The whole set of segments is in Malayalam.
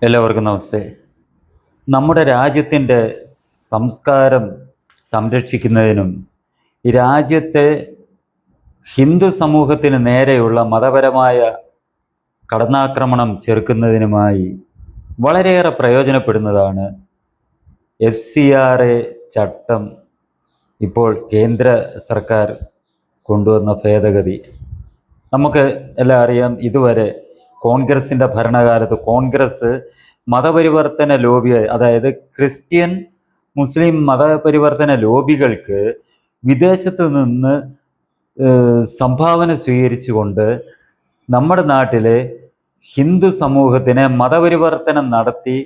എല്ലാവർക്കും നമസ്തേ. നമ്മുടെ രാജ്യത്തിൻ്റെ സംസ്കാരം സംരക്ഷിക്കുന്നതിനും ഈ രാജ്യത്തെ ഹിന്ദു സമൂഹത്തിന് നേരെയുള്ള മതപരമായ കടന്നാക്രമണം ചെറുക്കുന്നതിനുമായി വളരെയേറെ പ്രയോജനപ്പെടുന്നതാണ് FCRA ചട്ടം. ഇപ്പോൾ കേന്ദ്ര സർക്കാർ കൊണ്ടുവന്ന ഭേദഗതി നമുക്ക് എല്ലാം അറിയാം. ഇതുവരെ കോൺഗ്രസിൻ്റെ ഭരണകാലത്ത് കോൺഗ്രസ് മതപരിവർത്തന ലോബി, അതായത് ക്രിസ്ത്യൻ മുസ്ലിം മതപരിവർത്തന ലോബികൾക്ക് വിദേശത്ത് നിന്ന് സംഭാവന സ്വീകരിച്ചുകൊണ്ട് നമ്മുടെ നാട്ടിലെ ഹിന്ദു സമൂഹത്തിനെ മതപരിവർത്തനം നടത്തി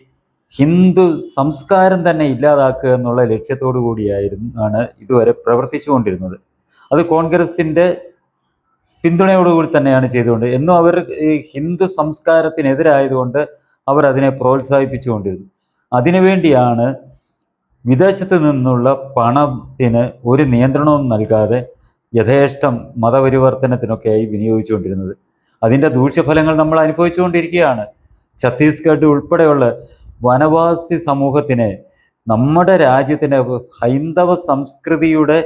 ഹിന്ദു സംസ്കാരം തന്നെ ഇല്ലാതാക്കുക എന്നുള്ള ലക്ഷ്യത്തോടു കൂടിയാണ് ഇതുവരെ പ്രവർത്തിച്ചുകൊണ്ടിരുന്നത്. അത് കോൺഗ്രസിൻ്റെ പിന്തുണയോടുകൂടി തന്നെയാണ് ചെയ്തുകൊണ്ട് എന്നും അവർ ഈ ഹിന്ദു സംസ്കാരത്തിനെതിരായതുകൊണ്ട് അവർ അതിനെ പ്രോത്സാഹിപ്പിച്ചുകൊണ്ടിരുന്നു. അതിനുവേണ്ടിയാണ് വിദേശത്ത് നിന്നുള്ള പണത്തിന് ഒരു നിയന്ത്രണവും നൽകാതെ യഥേഷ്ടം മതപരിവർത്തനത്തിനൊക്കെയായി വിനിയോഗിച്ചുകൊണ്ടിരുന്നത്. അതിൻ്റെ ദൂഷ്യഫലങ്ങൾ നമ്മൾ അനുഭവിച്ചുകൊണ്ടിരിക്കുകയാണ്. ഛത്തീസ്ഗഡ് ഉൾപ്പെടെയുള്ള വനവാസി സമൂഹത്തിനെ, നമ്മുടെ രാജ്യത്തിൻ്റെ ഹൈന്ദവ സംസ്കൃതിയുടെ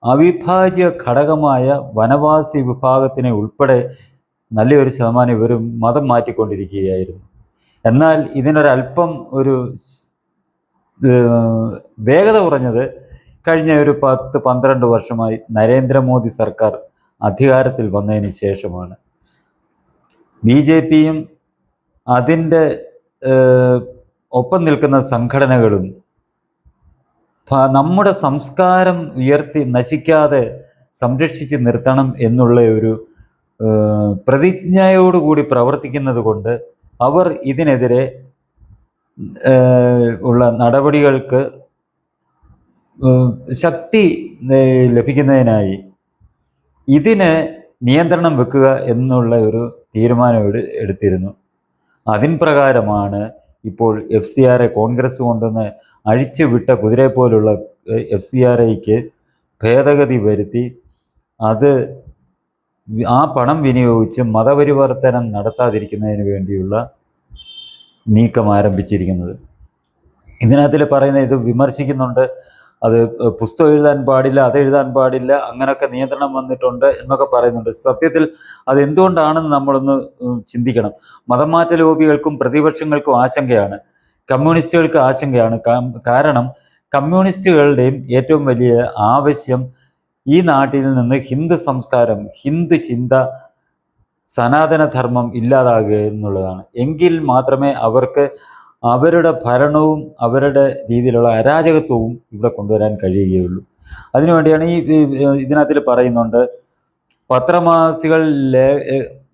അവിഭാജ്യ ഘടകമായ വനവാസി വിഭാഗത്തിനെ ഉൾപ്പെടെ നല്ലൊരു ശതമാനം ഇവർ മതം മാറ്റിക്കൊണ്ടിരിക്കുകയായിരുന്നു. എന്നാൽ ഇതിനൊരല്പം ഒരു വേഗത കുറഞ്ഞത് കഴിഞ്ഞ ഒരു 10-12 വർഷമായി നരേന്ദ്രമോദി സർക്കാർ അധികാരത്തിൽ വന്നതിന് ശേഷമാണ്. BJPയും അതിൻ്റെ ഒപ്പം നിൽക്കുന്ന സംഘടനകളും നമ്മുടെ സംസ്കാരം ഉയർത്തി നശിക്കാതെ സംരക്ഷിച്ച് നിർത്തണം എന്നുള്ള ഒരു പ്രതിജ്ഞയോടുകൂടി പ്രവർത്തിക്കുന്നത് കൊണ്ട് അവർ ഇതിനെതിരെ ഉള്ള നടപടികൾക്ക് ശക്തി ലഭിക്കുന്നതിനായി ഇതിന് നിയന്ത്രണം വെക്കുക എന്നുള്ള ഒരു തീരുമാനം എടുത്തിരുന്നു. അതിൻ പ്രകാരമാണ് ഇപ്പോൾ FCRA കോൺഗ്രസ് കൊണ്ടുവന്ന് അഴിച്ചുവിട്ട കുതിരയെ പോലുള്ള FCRAയ്ക്ക് ഭേദഗതി വരുത്തി അത് ആ പണം വിനിയോഗിച്ച് മതപരിവർത്തനം നടത്താതിരിക്കുന്നതിന് വേണ്ടിയുള്ള നീക്കം ആരംഭിച്ചിരിക്കുന്നത്. ഇതിനകത്തിൽ പറയുന്ന ഇത് വിമർശിക്കുന്നുണ്ട്. അത് പുസ്തകം എഴുതാൻ പാടില്ല, അത് എഴുതാൻ പാടില്ല, അങ്ങനെയൊക്കെ നിയന്ത്രണം വന്നിട്ടുണ്ട് എന്നൊക്കെ പറയുന്നുണ്ട്. സത്യത്തിൽ അതെന്തുകൊണ്ടാണെന്ന് നമ്മളൊന്ന് ചിന്തിക്കണം. മതമാറ്റ ലോബികൾക്കും പ്രതിപക്ഷങ്ങൾക്കും ആശങ്കയാണ്, കമ്മ്യൂണിസ്റ്റുകൾക്ക് ആശങ്കയാണ്. കാരണം കമ്മ്യൂണിസ്റ്റുകളുടെയും ഏറ്റവും വലിയ ആവശ്യം ഈ നാട്ടിൽ നിന്ന് ഹിന്ദു സംസ്കാരം, ഹിന്ദു ചിന്ത, സനാതനധർമ്മം ഇല്ലാതാകുക എന്നുള്ളതാണ്. എങ്കിൽ മാത്രമേ അവർക്ക് അവരുടെ ഭരണവും അവരുടെ രീതിയിലുള്ള അരാജകത്വവും ഇവിടെ കൊണ്ടുവരാൻ കഴിയുകയുള്ളൂ. അതിനുവേണ്ടിയാണ് ഇതിനകത്തിൽ പറയുന്നുണ്ട്,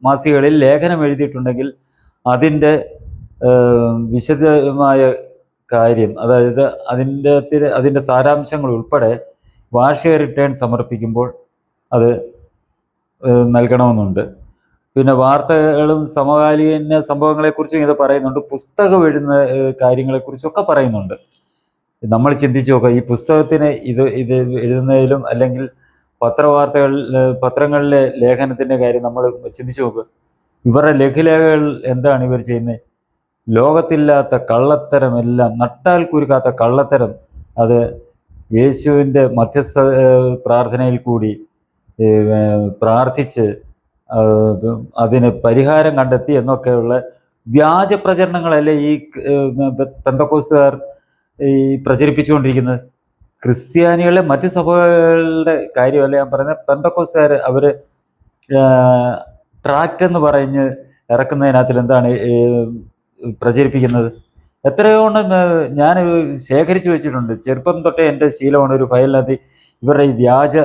മാസികകളിൽ ലേഖനം എഴുതിയിട്ടുണ്ടെങ്കിൽ അതിൻ്റെ വിശദമായ കാര്യം, അതായത് അതിൻ്റെ സാരാംശങ്ങൾ ഉൾപ്പെടെ വാർഷിക റിട്ടേൺ സമർപ്പിക്കുമ്പോൾ അത് നൽകണമെന്നുണ്ട്. പിന്നെ വാർത്തകളും സമകാലീന സംഭവങ്ങളെക്കുറിച്ചും ഇത് പറയുന്നുണ്ട്. പുസ്തകം എഴുതുന്ന കാര്യങ്ങളെക്കുറിച്ചൊക്കെ പറയുന്നുണ്ട്. നമ്മൾ ചിന്തിച്ചു നോക്കുക, ഈ പുസ്തകത്തിന് ഇത് എഴുതുന്നതിലും അല്ലെങ്കിൽ പത്രങ്ങളിലെ ലേഖനത്തിൻ്റെ കാര്യം നമ്മൾ ചിന്തിച്ചു നോക്കുക. ഇവരുടെ ലഘുലേഖകൾ എന്താണ് ഇവർ ചെയ്യുന്നത്? ലോകത്തില്ലാത്ത കള്ളത്തരമെല്ലാം, നട്ടാൽ കുരുക്കാത്ത കള്ളത്തരം, അത് യേശുവിൻ്റെ മധ്യസ്ഥ പ്രാർത്ഥനയിൽ കൂടി പ്രാർത്ഥിച്ച് അതിന് പരിഹാരം കണ്ടെത്തി എന്നൊക്കെയുള്ള വ്യാജ പ്രചരണങ്ങളല്ലേ ഈ പെന്തക്കോസ്തുകാർ ഈ പ്രചരിപ്പിച്ചുകൊണ്ടിരിക്കുന്നത്. ക്രിസ്ത്യാനികളെ മറ്റ് സഭകളുടെ കാര്യമല്ല ഞാൻ പറയുന്നത്. പെന്തക്കോസ്തുകാർ അവർ ട്രാക്റ്റ് എന്ന് പറഞ്ഞ് ഇറക്കുന്നതിനകത്തിൽ എന്താണ് പ്രചരിപ്പിക്കുന്നത്? എത്രയോ ഞാൻ ശേഖരിച്ചു വെച്ചിട്ടുണ്ട്. ചെറുപ്പം തൊട്ടേ എൻ്റെ ശീലമാണ്. ഒരു ഫയലിനകത്ത് ഇവരുടെ ഈ വ്യാജ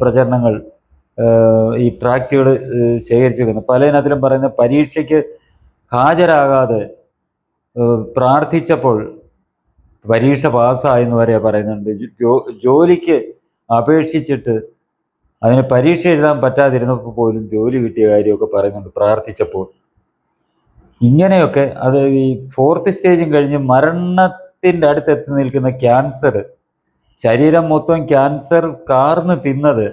പ്രചരണങ്ങൾ, ഈ ട്രാക്റ്റുകൾ ശേഖരിച്ചു വെക്കുന്നത്. പലതിനകത്തിലും പറയുന്ന പരീക്ഷയ്ക്ക് ഹാജരാകാതെ പ്രാർത്ഥിച്ചപ്പോൾ പരീക്ഷ പാസ്സായെന്ന് വരെ പറയുന്നുണ്ട്. ജോലിക്ക് അപേക്ഷിച്ചിട്ട് അതിന് പരീക്ഷ എഴുതാൻ പറ്റാതിരുന്നപ്പോൾ പോലും ജോലി കിട്ടിയ കാര്യമൊക്കെ പറയുന്നുണ്ട് പ്രാർത്ഥിച്ചപ്പോൾ. ഇങ്ങനെയൊക്കെ അത് ഈ 4th സ്റ്റേജും കഴിഞ്ഞ് മരണത്തിൻ്റെ അടുത്തെത്തി നിൽക്കുന്ന ക്യാൻസർ, ശരീരം മൊത്തം ക്യാൻസർ കാർന്ന് തിന്നത്,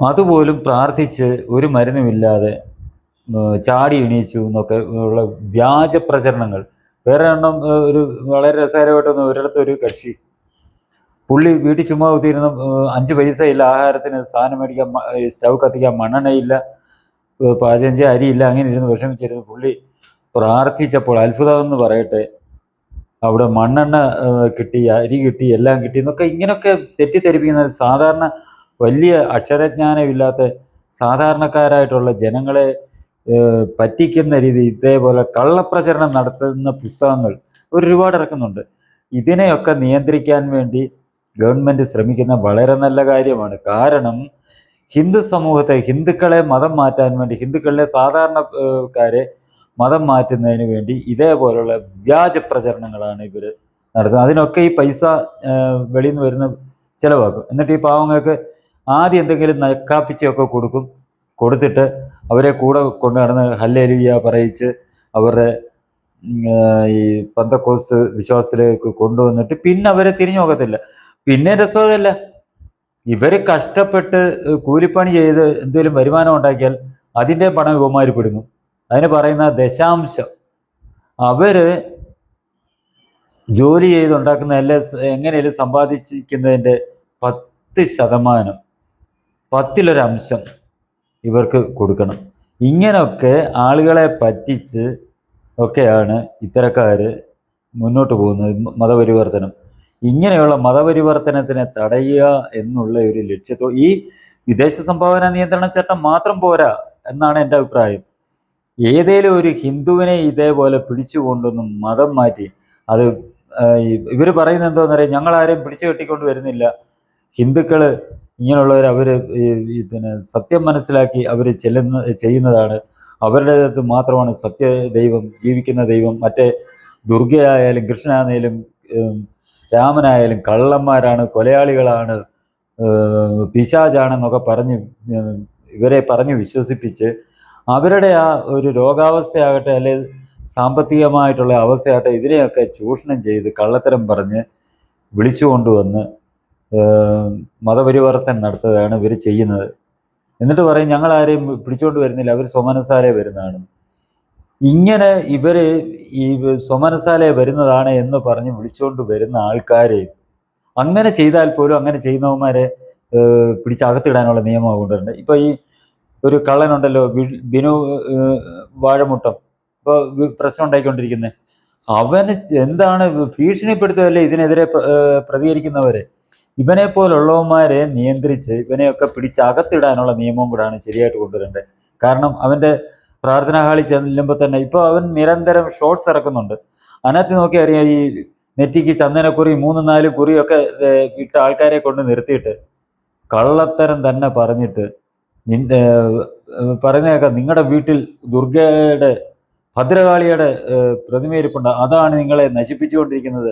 അതുപോലും പ്രാർത്ഥിച്ച് ഒരു മരുന്നുമില്ലാതെ ചാടി എണീച്ചു എന്നൊക്കെ ഉള്ള വ്യാജ പ്രചരണങ്ങൾ. വേറെ എണ്ണം ഒരു വളരെ രസകരമായിട്ടൊന്ന് ഒരിടത്ത് ഒരു കക്ഷി പുള്ളി വീട്ടിൽ ചുമ്മാ കുത്തിയിരുന്ന 5 പൈസയില്ല ആഹാരത്തിന് സാധനം മേടിക്കാൻ, സ്റ്റൗ കത്തിക്കാൻ മണ്ണെണ്ണയില്ല, പാചകം ചെയ്യാൻ അരിയില്ല, അങ്ങനെ ഇരുന്ന് വിഷമിച്ചിരുന്നു. പുള്ളി പ്രാർത്ഥിച്ചപ്പോൾ അത്ഭുതം എന്ന് പറയട്ടെ, അവിടെ മണ്ണെണ്ണ കിട്ടി, അരി കിട്ടി, എല്ലാം കിട്ടി എന്നൊക്കെ ഇങ്ങനെയൊക്കെ തെറ്റിദ്ധരിപ്പിക്കുന്നത് സാധാരണ വലിയ അക്ഷരജ്ഞാനമില്ലാത്ത സാധാരണക്കാരായിട്ടുള്ള ജനങ്ങളെ പറ്റിക്കുന്ന രീതി ഇതേപോലെ കള്ളപ്രചരണം നടത്തുന്ന പുസ്തകങ്ങൾ ഒരുപാട് ഇറക്കുന്നുണ്ട്. ഇതിനെയൊക്കെ നിയന്ത്രിക്കാൻ വേണ്ടി ഗവൺമെൻറ് ശ്രമിക്കുന്ന വളരെ നല്ല കാര്യമാണ്. കാരണം ഹിന്ദു സമൂഹത്തെ, ഹിന്ദുക്കളെ മതം മാറ്റാൻ വേണ്ടി, ഹിന്ദുക്കളിലെ സാധാരണക്കാരെ മതം മാറ്റുന്നതിന് വേണ്ടി ഇതേപോലുള്ള വ്യാജ പ്രചരണങ്ങളാണ് ഇവർ നടത്തുന്നത്. അതിനൊക്കെ ഈ പൈസ വെളിയിൽ നിന്ന് വരുന്ന ചിലവാക്കും. എന്നിട്ട് ഈ പാവങ്ങൾക്ക് ആദ്യം എന്തെങ്കിലും നക്കാപ്പിച്ചൊക്കെ കൊടുത്തിട്ട് അവരെ കൂടെ കൊണ്ടു നടന്ന് ഹല്ലേലൂയ പറയിച്ച് അവരുടെ ഈ പെന്തക്കോസ്ത് വിശ്വാസത്തിലേക്ക് കൊണ്ടുവന്നിട്ട് പിന്നെ അവരെ തിരിഞ്ഞു നോക്കത്തില്ല. പിന്നെ രസമല്ല, ഇവർ കഷ്ടപ്പെട്ട് കൂലിപ്പണി ചെയ്ത് എന്തെങ്കിലും വരുമാനം ഉണ്ടാക്കിയാൽ അതിൻ്റെ പണം ഇവന്മാർ പിടുങ്ങും. അതിന് പറയുന്ന ദശാംശം അവര് ജോലി ചെയ്തുണ്ടാക്കുന്ന എങ്ങനെയും സമ്പാദിച്ചിരിക്കുന്നതിൻ്റെ 10%, 10-1 ഇവർക്ക് കൊടുക്കണം. ഇങ്ങനെയൊക്കെ ആളുകളെ പറ്റിച്ച് ഒക്കെയാണ് ഇത്തരക്കാർ മുന്നോട്ട് പോകുന്നത്. മതപരിവർത്തനം, ഇങ്ങനെയുള്ള മതപരിവർത്തനത്തിനെ തടയുക എന്നുള്ള ഒരു ലക്ഷ്യത്തോടെ ഈ വിദേശ സംഭാവന നിയന്ത്രണ ചട്ടം മാത്രം പോരാ എന്നാണ് എൻ്റെ അഭിപ്രായം. ഏതേലും ഒരു ഹിന്ദുവിനെ ഇതേപോലെ പിടിച്ചുകൊണ്ടൊന്നും മതം മാറ്റി, അത് ഇവർ പറയുന്നത് എന്തോന്നറിയാം, ഞങ്ങളാരെയും പിടിച്ചു കെട്ടിക്കൊണ്ട് വരുന്നില്ല, ഹിന്ദുക്കൾ ഇങ്ങനെയുള്ളവർ അവർ പിന്നെ സത്യം മനസ്സിലാക്കി അവർ ചെയ്യുന്നതാണ്, അവരുടേത് മാത്രമാണ് സത്യ ദൈവം, ജീവിക്കുന്ന ദൈവം, മറ്റേ ദുർഗയായാലും കൃഷ്ണനായാലും രാമനായാലും കള്ളന്മാരാണ്, കൊലയാളികളാണ്, പിശാചാണെന്നൊക്കെ പറഞ്ഞ് ഇവരെ പറഞ്ഞു വിശ്വസിപ്പിച്ച് അവരുടെ ആ ഒരു രോഗാവസ്ഥയാകട്ടെ അല്ലെ സാമ്പത്തികമായിട്ടുള്ള അവസ്ഥയാകട്ടെ ഇതിനെയൊക്കെ ചൂഷണം ചെയ്ത് കള്ളത്തരം പറഞ്ഞ് വിളിച്ചു കൊണ്ടുവന്ന് മതപരിവർത്തനം നടത്തുകയാണ് ഇവർ ചെയ്യുന്നത്. എന്നിട്ട് പറയും ഞങ്ങളാരെയും പിടിച്ചുകൊണ്ട് വരുന്നില്ല, അവർ സ്വമനസാലെ വരുന്നതാണ്. ഇങ്ങനെ ഇവർ ഈ സ്വമനസാലെ വരുന്നതാണ് എന്ന് പറഞ്ഞ് വിളിച്ചുകൊണ്ട് വരുന്ന ആൾക്കാരെ അങ്ങനെ ചെയ്താൽ പോലും അങ്ങനെ ചെയ്യുന്നവന്മാരെ പിടിച്ചകത്തിടാനുള്ള നിയമം കൊണ്ടുവരുന്നുണ്ട്. ഇപ്പൊ ഈ ഒരു കള്ളനുണ്ടല്ലോ ബിനു വാഴമുട്ടം, ഇപ്പോൾ പ്രശ്നം ഉണ്ടായിക്കൊണ്ടിരിക്കുന്നത്, അവന് എന്താണ് ഭീഷണിപ്പെടുത്തുകയല്ലേ ഇതിനെതിരെ പ്രതികരിക്കുന്നവരെ. ഇവനെ പോലുള്ളവന്മാരെ നിയന്ത്രിച്ച് ഇവനെയൊക്കെ പിടിച്ചകത്തിടാനുള്ള നിയമവും കൂടാണ് ശരിയായിട്ട് കൊണ്ടുവരേണ്ടത്. കാരണം അവൻ്റെ പ്രാർത്ഥനാ ഹാളിൽ ചെല്ലുമ്പോൾ തന്നെ ഇപ്പോൾ അവൻ നിരന്തരം ഷോർട്സ് ഇറക്കുന്നുണ്ട്. അതിനകത്ത് നോക്കി അറിയാം, ഈ നെറ്റിക്ക് ചന്ദനക്കുറി 3-4 കുറിയൊക്കെ ഇട്ട ആൾക്കാരെ കൊണ്ട് നിർത്തിയിട്ട് കള്ളത്തരം തന്നെ പറഞ്ഞിട്ട് പറയുന്നേക്കാം, നിങ്ങളുടെ വീട്ടിൽ ദുർഗയുടെ ഭദ്രകാളിയുടെ പ്രതിമയിരിപ്പുണ്ട്, അതാണ് നിങ്ങളെ നശിപ്പിച്ചുകൊണ്ടിരിക്കുന്നത്,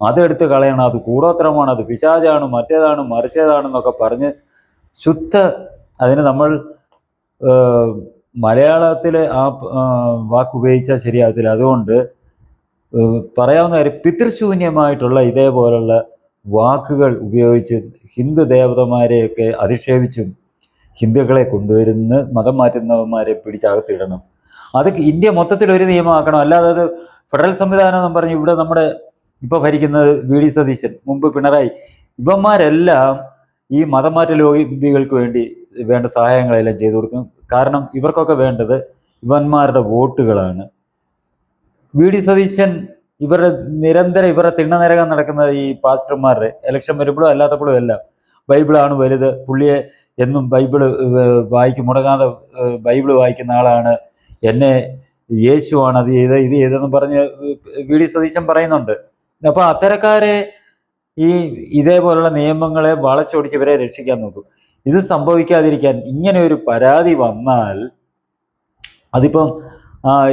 അതെടുത്ത് കളയണം, അത് കൂടോത്രമാണ്, അത് പിശാചാണ്, മറ്റേതാണ് മറിച്ചതാണെന്നൊക്കെ പറഞ്ഞ് അതിന് നമ്മൾ മലയാളത്തിലെ ആ വാക്കുപയോഗിച്ചാൽ ശരിയാകത്തില്ല. അതുകൊണ്ട് പറയാവുന്ന കാര്യം, പിതൃശൂന്യമായിട്ടുള്ള ഇതേപോലുള്ള വാക്കുകൾ ഉപയോഗിച്ച് ഹിന്ദു ദേവതമാരെയൊക്കെ അധിക്ഷേപിച്ചും ഹിന്ദുക്കളെ കൊണ്ടുവരുന്ന മതം മാറ്റുന്നവന്മാരെ പിടിച്ചകത്തിടണം. അത് ഇന്ത്യ മൊത്തത്തിൽ ഒരു നിയമമാക്കണം. അല്ലാതെ അത് ഫെഡറൽ സംവിധാനം എന്ന് പറഞ്ഞ് ഇവിടെ നമ്മുടെ ഇപ്പോൾ ഭരിക്കുന്നത് VD സതീശൻ, മുമ്പ് പിണറായി, ഇവന്മാരെല്ലാം ഈ മതം മാറ്റ ലോബികൾക്ക് വേണ്ടി വേണ്ട സഹായങ്ങളെല്ലാം ചെയ്തു കൊടുക്കും. കാരണം ഇവർക്കൊക്കെ വേണ്ടത് ഇവന്മാരുടെ വോട്ടുകളാണ്. VD സതീശൻ ഇവരുടെ നിരന്തരം ഇവരുടെ തിണ്ണനിരകം നടക്കുന്നത് ഈ പാസ്റ്റർമാരുടെ ഇലക്ഷൻ വരുമ്പോഴും അല്ലാത്തപ്പോഴും എല്ലാം ബൈബിളാണ് വലുത്, പുള്ളിയെ എന്നും ബൈബിള് മുടങ്ങാതെ ബൈബിള് വായിക്കുന്ന ആളാണ്, എന്നെ യേശുവാണ് അത് ചെയ്ത് ഇത് ചെയ്തെന്ന് പറഞ്ഞ് VD സതീശൻ പറയുന്നുണ്ട്. അപ്പോൾ അത്തരക്കാരെ ഈ ഇതേപോലുള്ള നിയമങ്ങളെ വളച്ചൊടിച്ച് ഇവരെ രക്ഷിക്കാൻ നോക്കും. ഇത് സംഭവിക്കാതിരിക്കാൻ ഇങ്ങനെ ഒരു പരാതി വന്നാൽ അതിപ്പം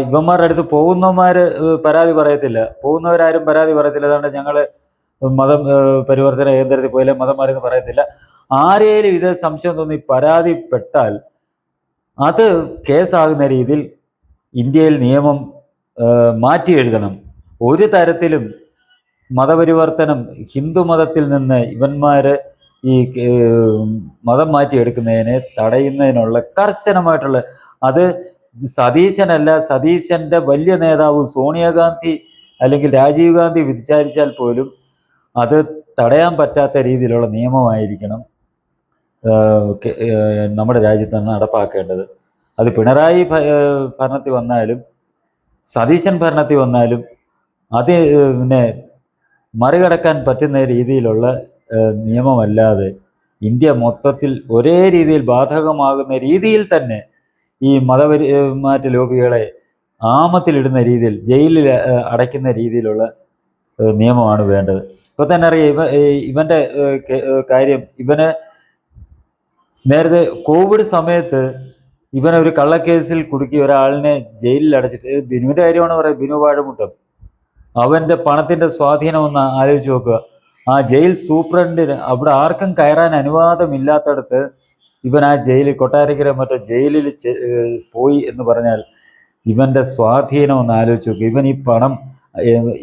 ഇവന്മാരുടെ അടുത്ത് പോകുന്നവന്മാർ പരാതി പറയത്തില്ല, പോകുന്നവരാരും പരാതി പറയത്തില്ല, അതുകൊണ്ട് ഞങ്ങൾ മതം പരിവർത്തന കേന്ദ്രത്തിൽ പോയില്ല, മതം മാറിയെന്ന് പറയത്തില്ല. ആരെയും ഇത് സംശയം തോന്നി പരാതിപ്പെട്ടാൽ അത് കേസാകുന്ന രീതിയിൽ ഇന്ത്യയിൽ നിയമം മാറ്റി എഴുതണം. ഒരു തരത്തിലും മതപരിവർത്തനം ഹിന്ദു മതത്തിൽ നിന്ന് ഇവന്മാർ ഈ മതം മാറ്റിയെടുക്കുന്നതിനെ തടയുന്നതിനുള്ള കർശനമായിട്ടുള്ള, അത് സതീശനല്ല, സതീശന്റെ വലിയ നേതാവ് സോണിയാഗാന്ധി അല്ലെങ്കിൽ രാജീവ് ഗാന്ധി വിചാരിച്ചാൽ പോലും അത് തടയാൻ പറ്റാത്ത രീതിയിലുള്ള നിയമമായിരിക്കണം നമ്മുടെ രാജ്യത്ത് നടപ്പാക്കേണ്ടത്. അത് പിണറായി ഭരണത്തിൽ വന്നാലും സതീശൻ ഭരണത്തിൽ വന്നാലും അത് പിന്നെ മറികടക്കാൻ പറ്റുന്ന രീതിയിലുള്ള നിയമമല്ലാതെ ഇന്ത്യ മൊത്തത്തിൽ ഒരേ രീതിയിൽ ബാധകമാകുന്ന രീതിയിൽ തന്നെ ഈ മതപരിമാറ്റ ലോബികളെ ആമത്തിലിടുന്ന രീതിയിൽ ജയിലിൽ അടയ്ക്കുന്ന രീതിയിലുള്ള നിയമമാണ് വേണ്ടത്. ഇപ്പൊ തന്നെ അറിയാം ഇവന്റെ കാര്യം. ഇവന് നേരത്തെ കോവിഡ് സമയത്ത് ഇവനെ ഒരു കള്ളക്കേസിൽ കുടുക്കി ഒരാളിനെ ജയിലിൽ അടച്ചിട്ട്, ബിനുവിന്റെ കാര്യമാണ് പറയുന്നത്, ബിനു വാഴമുട്ടം. അവന്റെ പണത്തിന്റെ സ്വാധീനം ഒന്ന് ആലോചിച്ച് നോക്കുക. ആ ജയിൽ സൂപ്രണ്ടിന് അവിടെ ആർക്കും കയറാൻ അനുവാദമില്ലാത്തടത്ത് ഇവൻ ആ ജയിലിൽ, കൊട്ടാരക്കര മറ്റോ ജയിലിൽ പോയി എന്ന് പറഞ്ഞാൽ ഇവന്റെ സ്വാധീനം ഒന്ന് ആലോചിച്ച് നോക്കുക. ഇവൻ ഈ പണം,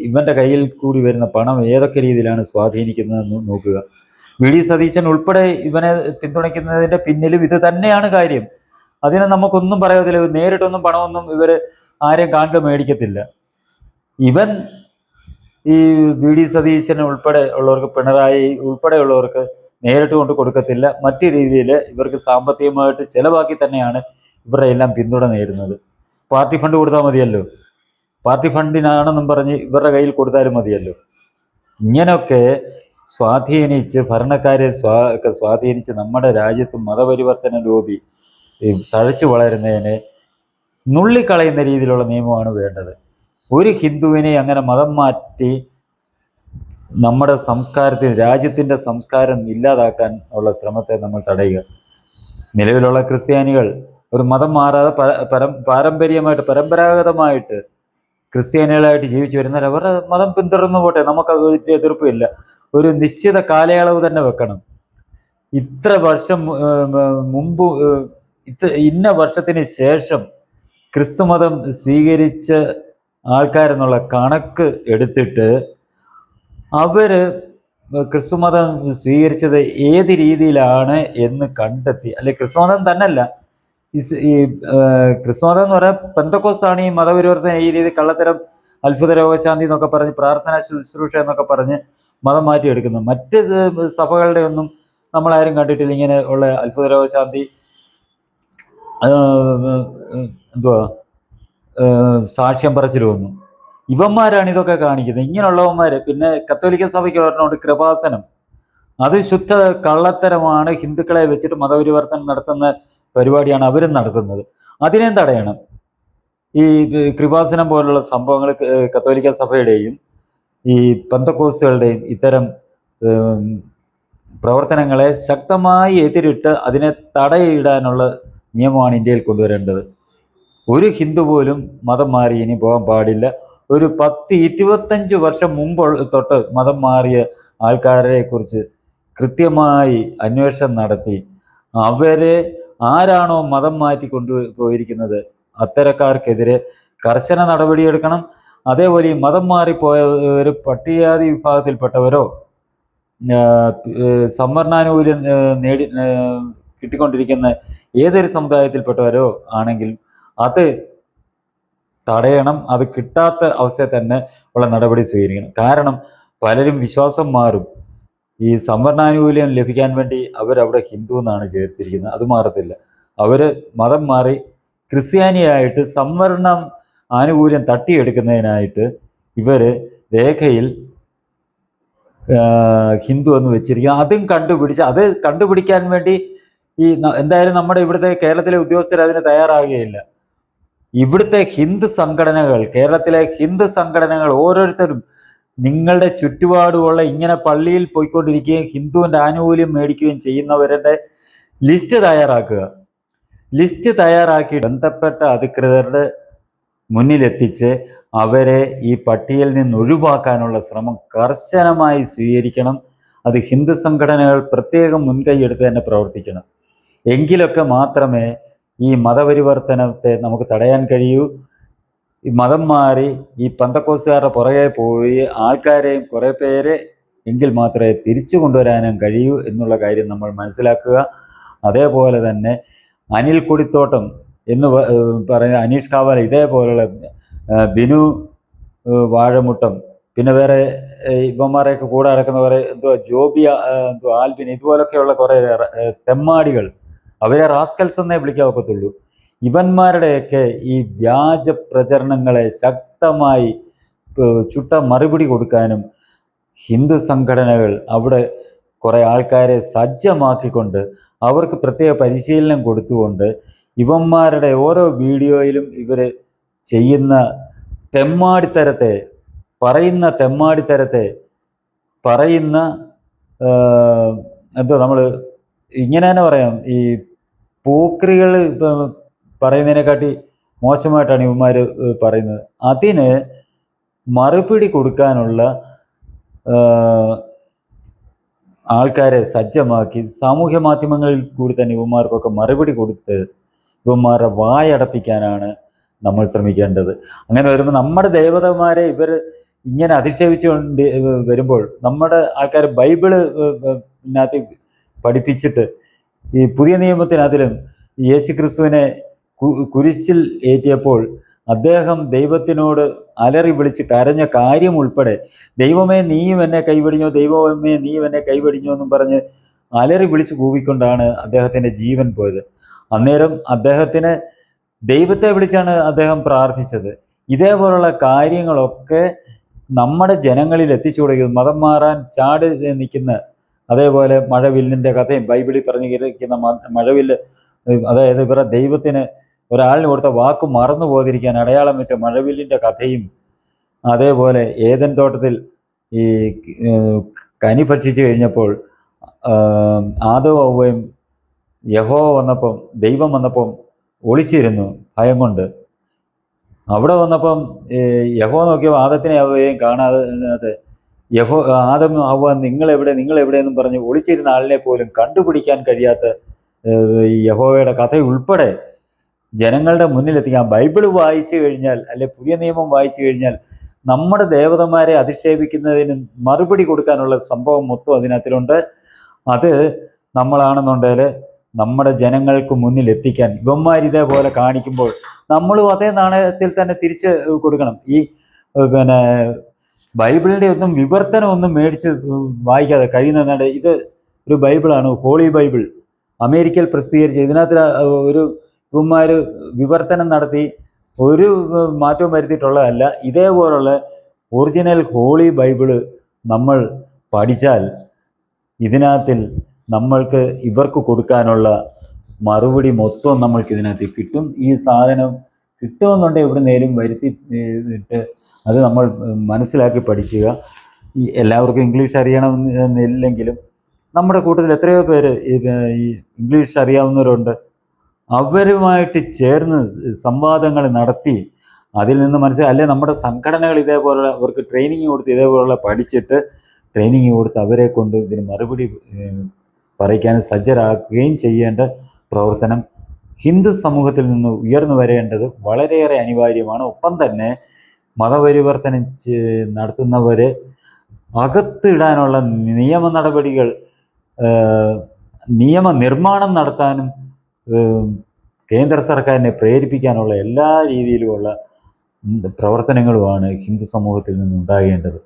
ഇവന്റെ കയ്യിൽ കൂടി വരുന്ന പണം ഏതൊക്കെ രീതിയിലാണ് സ്വാധീനിക്കുന്നതെന്ന് നോക്കുക. വി ഡി സതീശൻ ഉൾപ്പെടെ ഇവനെ പിന്തുണയ്ക്കുന്നതിന്റെ പിന്നിലും ഇത് തന്നെയാണ് കാര്യം. അതിനെ നമുക്കൊന്നും പറയാത്തില്ല. നേരിട്ടൊന്നും പണമൊന്നും ഇവര് ആരെയും കാണുക മേടിക്കത്തില്ല. ഇവൻ ഈ വി ഡി സതീശൻ ഉൾപ്പെടെ ഉള്ളവർക്ക്, പിണറായി ഉൾപ്പെടെയുള്ളവർക്ക് നേരിട്ട് കൊണ്ട് കൊടുക്കത്തില്ല. മറ്റു രീതിയിൽ ഇവർക്ക് സാമ്പത്തികമായിട്ട് ചിലവാക്കി തന്നെയാണ് ഇവരുടെ എല്ലാം പിന്തുണ നേരുന്നത്. പാർട്ടി ഫണ്ട് കൊടുത്താൽ മതിയല്ലോ, പാർട്ടി ഫണ്ടിനാണെന്നും പറഞ്ഞ് ഇവരുടെ കയ്യിൽ കൊടുത്താലും മതിയല്ലോ. ഇങ്ങനെയൊക്കെ സ്വാധീനിച്ച്, ഭരണക്കാരെ സ്വാധീനിച്ച് നമ്മുടെ രാജ്യത്ത് മതപരിവർത്തന ലോബി തഴച്ചു വളരുന്നതിനെ നുള്ളിക്കളയുന്ന രീതിയിലുള്ള നിയമമാണ് വേണ്ടത്. ഒരു ഹിന്ദുവിനെ അങ്ങനെ മതം മാറ്റി നമ്മുടെ സംസ്കാരത്തിന്, രാജ്യത്തിൻ്റെ സംസ്കാരം ഇല്ലാതാക്കാൻ ഉള്ള ശ്രമത്തെ നമ്മൾ തടയുക. നിലവിലുള്ള ക്രിസ്ത്യാനികൾ ഒരു മതം മാറാതെ പാരമ്പര്യമായിട്ട്, പരമ്പരാഗതമായിട്ട് ക്രിസ്ത്യാനികളായിട്ട് ജീവിച്ചു വരുന്നവർ അവരുടെ മതം പിന്തുടർന്നു പോട്ടെ, നമുക്കത് എതിർപ്പില്ല. ഒരു നിശ്ചിത കാലയളവ് തന്നെ വെക്കണം. ഇത്ര വർഷം മുമ്പ്, ഇന്ന വർഷത്തിന് ശേഷം ക്രിസ്തുമതം സ്വീകരിച്ച ആൾക്കാരെന്നുള്ള കണക്ക് എടുത്തിട്ട് അവര് ക്രിസ്തുമതം സ്വീകരിച്ചത് ഏത് രീതിയിലാണ് എന്ന് കണ്ടെത്തി, അല്ലെ ക്രിസ്തുമതം തന്നെയല്ല, ഈ ക്രിസ്തുമതം എന്ന് പറയാൻ പെന്തക്കോസ്താണ് ഈ മതപരിവർത്തന ഈ രീതി കള്ളത്തരം അത്ഭുത രോഗശാന്തി എന്നൊക്കെ പറഞ്ഞ്, പ്രാർത്ഥന ശുശ്രൂഷ എന്നൊക്കെ പറഞ്ഞ് മതം മാറ്റിയെടുക്കുന്നത്. മറ്റ് സഭകളുടെ ഒന്നും നമ്മളാരും കണ്ടിട്ടില്ല ഇങ്ങനെ ഉള്ള അത്ഭുത രോഗശാന്തി, എന്തുവാ സാക്ഷ്യം പറച്ചിലൊന്നും. ഇവന്മാരാണ് ഇതൊക്കെ കാണിക്കുന്നത്, ഇങ്ങനെയുള്ളവന്മാര്. പിന്നെ കത്തോലിക്ക സഭയ്ക്ക് പറഞ്ഞുകൊണ്ട് കൃപാസനം, അത് ശുദ്ധ കള്ളത്തരമാണ്. ഹിന്ദുക്കളെ വെച്ചിട്ട് മതപരിവർത്തനം നടത്തുന്ന പരിപാടിയാണ് അവരും നടത്തുന്നത്. അതിനെയും തടയണം. ഈ കൃപാസനം പോലുള്ള സംഭവങ്ങൾ കത്തോലിക്ക സഭയുടെയും ഈ പെന്തക്കോസ്തുകളുടെയും ഇത്തരം പ്രവർത്തനങ്ങളെ ശക്തമായി എതിരിട്ട് അതിനെ തടയിടാനുള്ള നിയമമാണ് ഇന്ത്യയിൽ കൊണ്ടുവരേണ്ടത്. ഒരു ഹിന്ദു പോലും മതം മാറി ഇനി പോകാൻ പാടില്ല. ഒരു 10-25 വർഷം മുമ്പ് തൊട്ട് മതം മാറിയ ആൾക്കാരെ കുറിച്ച് കൃത്യമായി അന്വേഷണം നടത്തി അവരെ ആരാണോ മതം മാറ്റി കൊണ്ടുപോയിരിക്കുന്നത് അത്തരക്കാർക്കെതിരെ കർശന നടപടിയെടുക്കണം. അതേപോലെ ഈ മതം മാറിപ്പോയവർ പട്ടികജാതി വിഭാഗത്തിൽപ്പെട്ടവരോ സംവരണാനുകൂല്യം കിട്ടിക്കൊണ്ടിരിക്കുന്ന ഏതൊരു സമുദായത്തിൽപ്പെട്ടവരോ ആണെങ്കിൽ അത് തടയണം. അത് കിട്ടാത്ത അവസ്ഥയിൽ തന്നെ ഉള്ള നടപടി സ്വീകരിക്കണം. കാരണം പലരും വിശ്വാസം മാറും. ഈ സംവരണാനുകൂല്യം ലഭിക്കാൻ വേണ്ടി അവരവിടെ ഹിന്ദു എന്നാണ് ചേർത്തിരിക്കുന്നത്. അത് മാറത്തില്ല. അവര് മതം മാറി ക്രിസ്ത്യാനിയായിട്ട് സംവരണം ആനുകൂല്യം തട്ടിയെടുക്കുന്നതിനായിട്ട് ഇവര് രേഖയിൽ ഹിന്ദു എന്ന് വെച്ചിരിക്കുക. അതും കണ്ടുപിടിച്ച്, അത് കണ്ടുപിടിക്കാൻ വേണ്ടി ഈ എന്തായാലും നമ്മുടെ ഇവിടുത്തെ കേരളത്തിലെ ഉദ്യോഗസ്ഥർ അതിന് തയ്യാറാകുകയില്ല. ഇവിടുത്തെ ഹിന്ദു സംഘടനകൾ, കേരളത്തിലെ ഹിന്ദു സംഘടനകൾ ഓരോരുത്തരും നിങ്ങളുടെ ചുറ്റുപാടുമുള്ള ഇങ്ങനെ പള്ളിയിൽ പോയിക്കൊണ്ടിരിക്കുകയും ഹിന്ദുവിൻ്റെ ആനുകൂല്യം മേടിക്കുകയും ചെയ്യുന്നവരുടെ ലിസ്റ്റ് തയ്യാറാക്കുക. ലിസ്റ്റ് തയ്യാറാക്കി ബന്ധപ്പെട്ട അധികൃതരുടെ മുന്നിലെത്തിച്ച് അവരെ ഈ പട്ടികയിൽ നിന്ന് ഒഴിവാക്കാനുള്ള ശ്രമം കർശനമായി സ്വീകരിക്കണം. അത് ഹിന്ദു സംഘടനകൾ പ്രത്യേകം മുൻകൈയെടുത്ത് തന്നെ പ്രവർത്തിക്കണം. എങ്കിലൊക്കെ മാത്രമേ ഈ മതപരിവർത്തനത്തെ നമുക്ക് തടയാൻ കഴിയൂ. ഈ മതം മാറി ഈ പെന്തക്കോസ്തുകാരുടെ പുറകെ പോയി ആൾക്കാരെയും കുറേ പേരെ എങ്കിൽ മാത്രമേ തിരിച്ചു കൊണ്ടുവരാനും കഴിയൂ എന്നുള്ള കാര്യം നമ്മൾ മനസ്സിലാക്കുക. അതേപോലെ തന്നെ അനിൽ കൊടിത്തോട്ടം എന്ന് പറയുന്ന അനീഷ് കാവാല, ഇതേപോലുള്ള ബിനു വാഴമുട്ടം, പിന്നെ വേറെ ഇവന്മാരെയൊക്കെ കൂടെ നടക്കുന്ന കുറെ ജോബി ആൽബിൻ, ഇതുപോലൊക്കെയുള്ള കുറെ തെമ്മാടികൾ, അവരെ റാസ്കൽസ് എന്നേ വിളിക്കാൻ ഒക്കത്തുള്ളൂ. ഇവന്മാരുടെയൊക്കെ ഈ വ്യാജ പ്രചരണങ്ങളെ ശക്തമായി ചുട്ട മറുപടി കൊടുക്കാനും ഹിന്ദു സംഘടനകൾ അവിടെ കുറെ ആൾക്കാരെ സജ്ജമാക്കിക്കൊണ്ട് അവർക്ക് പ്രത്യേക പരിശീലനം കൊടുത്തുകൊണ്ട് ഇവന്മാരുടെ ഓരോ വീഡിയോയിലും ഇവർ ചെയ്യുന്ന തെമ്മാടിത്തരത്തെ പറയുന്ന നമ്മൾ ഇങ്ങനെ തന്നെ പറയാം, ഈ പോക്രികൾ പറയുന്നതിനെക്കാട്ടി മോശമായിട്ടാണ് ഇവന്മാർ പറയുന്നത്. അതിന് മറുപടി കൊടുക്കാനുള്ള ആൾക്കാരെ സജ്ജമാക്കി സാമൂഹ്യ മാധ്യമങ്ങളിൽ കൂടി തന്നെ ഇവന്മാർക്കൊക്കെ മറുപടി കൊടുത്ത് ഇവന്മാരുടെ വായടപ്പിക്കാനാണ് നമ്മൾ ശ്രമിക്കേണ്ടത്. അങ്ങനെ വരുമ്പോൾ നമ്മുടെ ദേവതമാരെ ഇവർ ഇങ്ങനെ അധിക്ഷേപിച്ചുകൊണ്ട് വരുമ്പോൾ നമ്മുടെ ആൾക്കാർ ബൈബിളിനകത്ത് പഠിപ്പിച്ചിട്ട് ഈ പുതിയ നിയമത്തിനകത്തിലും യേശു ക്രിസ്തുവിനെ കുരിശിൽ ഏറ്റിയപ്പോൾ അദ്ദേഹം ദൈവത്തിനോട് അലറി വിളിച്ച് കരഞ്ഞ കാര്യം ഉൾപ്പെടെ, ദൈവമേ നീയും എന്നെ കൈവെടിഞ്ഞോ, ദൈവമേ നീയും എന്നെ കൈവെടിഞ്ഞോ എന്നും പറഞ്ഞ് അലറി വിളിച്ച് കൂവിക്കൊണ്ടാണ് അദ്ദേഹത്തിൻ്റെ ജീവൻ പോയത്. അന്നേരം അദ്ദേഹത്തിന് ദൈവത്തെ വിളിച്ചാണ് അദ്ദേഹം പ്രാർത്ഥിച്ചത്. ഇതേപോലുള്ള കാര്യങ്ങളൊക്കെ നമ്മുടെ ജനങ്ങളിൽ എത്തിച്ചു കൊടുക്കുന്നത് മതം മാറാൻ ചാടി നിൽക്കുന്ന, അതേപോലെ മഴവില്ലിൻ്റെ കഥയും ബൈബിളിൽ പറഞ്ഞിരിക്കുന്ന മഴവില്ല്, അതായത് ഇവരുടെ ദൈവത്തിന് ഒരാളിന് കൊടുത്ത വാക്ക് മറന്നു പോകാതിരിക്കാൻ അടയാളം വെച്ച മഴവില്ലിൻ്റെ കഥയും, അതേപോലെ ഏദൻ തോട്ടത്തിൽ ഈ കനി ഭക്ഷിച്ചു കഴിഞ്ഞപ്പോൾ ആദവും ഹവ്വയും ദൈവം വന്നപ്പം ഒളിച്ചിരുന്നു ഭയം കൊണ്ട്. അവിടെ വന്നപ്പം യഹോവ നോക്കിയപ്പോൾ ആദത്തിനെ ഹവ്വയെയും കാണാതെ ആദം ഹവ്വ നിങ്ങളെവിടെയെന്നും പറഞ്ഞ് ഒളിച്ചിരുന്ന ആളിനെ പോലും കണ്ടുപിടിക്കാൻ കഴിയാത്ത യഹോവയുടെ കഥ ഉൾപ്പെടെ ജനങ്ങളുടെ മുന്നിലെത്തിക്കാൻ ബൈബിള് വായിച്ചു കഴിഞ്ഞാൽ, അല്ലെ പുതിയ നിയമം വായിച്ചു കഴിഞ്ഞാൽ നമ്മുടെ ദേവതമാരെ അധിക്ഷേപിക്കുന്നതിന് മറുപടി കൊടുക്കാനുള്ള സംഭവം മൊത്തം അതിനകത്തിലുണ്ട്. അത് നമ്മളാണെന്നുണ്ടെങ്കിൽ നമ്മുടെ ജനങ്ങൾക്ക് മുന്നിൽ എത്തിക്കാൻ ഇവന്മാരിതേപോലെ കാണിക്കുമ്പോൾ നമ്മളും അതേ നാണയത്തിൽ തന്നെ തിരിച്ച് കൊടുക്കണം. ഈ ബൈബിളിൻ്റെ ഒന്നും വിവർത്തനം ഒന്നും മേടിച്ച് വായിക്കാതെ കഴിയുന്നതാണ്. ഇത് ഒരു ബൈബിളാണ്, ഹോളി ബൈബിൾ, അമേരിക്കയിൽ പ്രസിദ്ധീകരിച്ച് ഇതിനകത്ത് ഒരു ഇവന്മാർ വിവർത്തനം നടത്തി ഒരു മാറ്റവും വരുത്തിയിട്ടുള്ളതല്ല. ഇതേപോലുള്ള ഒറിജിനൽ ഹോളി ബൈബിള് നമ്മൾ പഠിച്ചാൽ ഇതിനകത്തിൽ നമ്മൾക്ക് ഇവർക്ക് കൊടുക്കാനുള്ള മറുപടി മൊത്തം നമ്മൾക്ക് ഇതിനകത്ത് കിട്ടും. ഈ സാധനം കിട്ടുമെന്നുണ്ടെങ്കിൽ ഇവിടെ നേരും വരുത്തിയിട്ട് അത് നമ്മൾ മനസ്സിലാക്കി പഠിക്കുക. ഈ എല്ലാവർക്കും ഇംഗ്ലീഷ് അറിയണമെന്നില്ലെങ്കിലും നമ്മുടെ കൂട്ടത്തിൽ എത്രയോ പേര് ഈ ഇംഗ്ലീഷ് അറിയാവുന്നവരുണ്ട്. അവരുമായിട്ട് ചേർന്ന് സംവാദങ്ങൾ നടത്തി അതിൽ നിന്ന് അല്ലെ നമ്മുടെ സംഘടനകൾ ഇതേപോലുള്ള അവർക്ക് ട്രെയിനിങ് കൊടുത്ത് ഇതേപോലുള്ള പഠിച്ചിട്ട് ട്രെയിനിങ് കൊടുത്ത് അവരെ കൊണ്ട് ഇതിന് മറുപടി പറയിക്കാൻ സജ്ജരാക്കുകയും ചെയ്യേണ്ട പ്രവർത്തനം ഹിന്ദു സമൂഹത്തിൽ നിന്ന് ഉയർന്നു വരേണ്ടത് വളരെയേറെ അനിവാര്യമാണ്. ഒപ്പം തന്നെ മതപരിവർത്തനം നടത്തുന്നവരെ അകത്തിടാനുള്ള നിയമ നടപടികൾ, നിയമനിർമ്മാണം നടത്താനും കേന്ദ്ര സർക്കാരിനെ പ്രേരിപ്പിക്കാനുള്ള എല്ലാ രീതിയിലുമുള്ള പ്രവർത്തനങ്ങളുമാണ് ഹിന്ദു സമൂഹത്തിൽ നിന്നുണ്ടാകേണ്ടത്.